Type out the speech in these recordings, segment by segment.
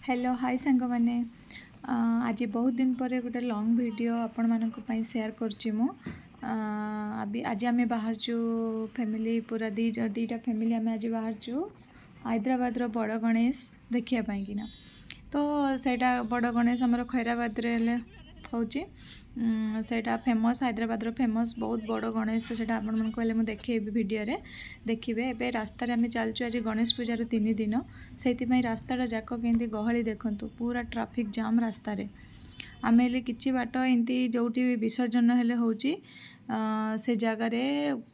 Hello hi सांग मैंने आज बहुत दिन पर गोटे लॉन्ग वीडियो आपण मानक पई शेयर करछि मो अभी आज आम बाहर फैमिली पूरा दीटा फैमिली आम आज बाहर हैदराबाद रो बड़ गणेश देखिया पाई कि ना तो सेटा बड़ गणेश आमर खैराबाद रे होची सेटा फेमस हैदराबाद रो फेमस बहुत बड़ गणेश सेटा आपण मन कहले मु देखेबी वीडियो रे देखिबे एबे रास्ता रे आम चलचु आज गणेश पूजार 3 दिन से रास्ताटा जाक केंती गहली देखंतु पूरा ट्रैफिक जाम रास्ता रे आमे ले किछि बाट एंती जोटी विसर्जन हेले होची से जगह रे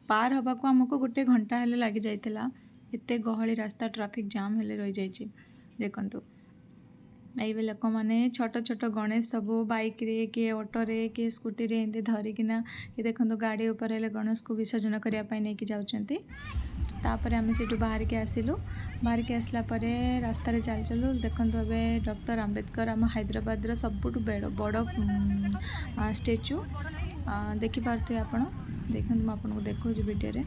पार हबा को हमको गोटे घंटा हेले लागि जाइतला एते गहली रास्ता ट्रैफिक जाम हेले रहि जाइछि देखंतु ये लोक मैंने छोट छोट गणेश सब बाइक रे किए ऑटो रे किए स्कूटी रे एमती धरिकिना ये देखो गाड़ी उपर हेले गणेश को विसर्जन करने नहीं जाउछंती तापर आम से बाहर के आसिलु बाहर के आसला परे रास्ता रे चल चलु देखो ए डॉक्टर अंबेडकर आम हैदराबाद रो सबुठु बड़ स्टेच्यू देखि पारथे आपण देखंतु म आपन को देखो वीडियो रे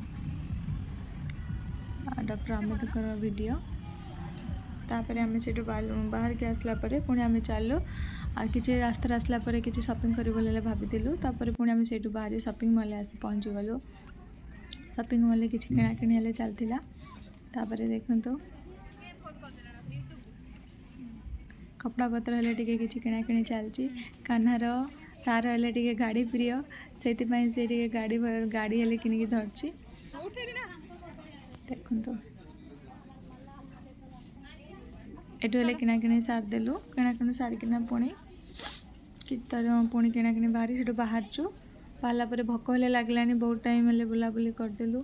डॉक्टर अंबेडकर वीडियो तापर आम से बाहर के आसला परे पुणी आम चलु आ कि रास्ता आसला परे किसी शॉपिंग कर भाविलु तापर पुणी आम से बाहर शॉपिंग मॉल आसी पहुँची गलु शॉपिंग मॉल किसी किणाकिणी हेले चलता तापर देखंतु कपड़ा पत्र हेले टिके किछि किणाकिणी चलची कान्हार तार हेले टिके गाड़ी प्रिय से टिके गाड़ी हेले किनिकी धरची देखंतु एटू हेले किणाकिणी सार देलु किणाकिणी सारिकिना पुणी कि पुणी किणाकिणी बाहरी से बाहरचु बाहला पर भोक हेले लागलानी बहुत टाइम हेले बुलाबुली करदेलु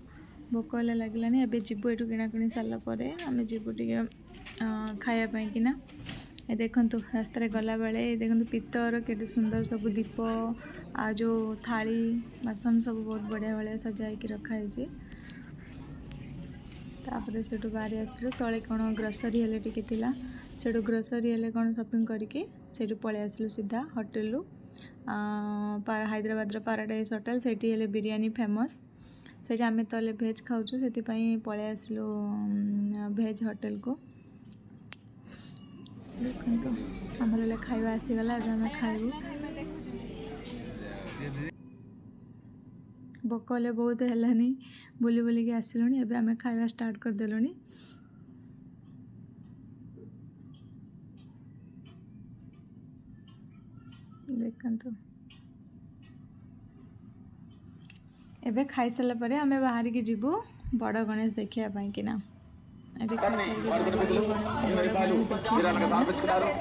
भोक हेले लागलानी एबे जीवु एटू किणाकिणी सारला परे आमे जीवु टिके खाया पई किना ए देखंतु रास्ता रे गला बेले देखंतु पित्तर केते सुंदर सब दीप आ जो थाली बासन सब बहुत बढ़िया बढ़िया सजाई के रखा है जे तापर सेठू बाहर आसलु तले कौन ग्रोसरी हेले टिके थिला सेठू ग्रोसरी हेले कौन शॉपिंग करके सेठू पळे आसलु सीधा होटल हैदराबाद रो पैराडाइज होटल सेठी हेले बिरयानी फेमस सेठी आमे तले भेज खाउछु सेति पई पळे आसलु भेज होटल को देखंतु हमर ले खाइबा आसी गला अब हम खाइबु भोकले बहुत हेलानी बुली बुली के आसिलुनी एबे आमे खाइबा स्टार्ट कर देलुनी देखंतु एबे खाइ सला परे आमे बाहर के जीवु बड़ गणेश देखिया पई किना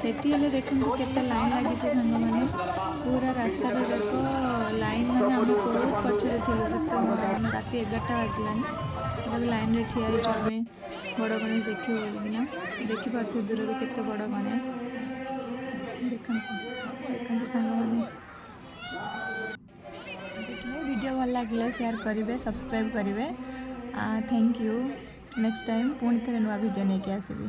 सेठी हेले देखंतु केते लाइन लागि छै संग माने पूरा रास्ता रे जाको लाइन माने हम बहुत पछरे थिलु जत राती 11टा बाजलानी तब लाइन रे ठिया है जमे बड़ गणेश देखियो बोलिना देखि पारथे दूर रे केते बड़ गणेश देखंतु संग माने वीडियो भल लगे शेयर करेंगे सब्सक्राइब करेंगे थैंक यू नेक्स्ट टाइम पुणी थे नुआ वीडियो नहीं आसबी।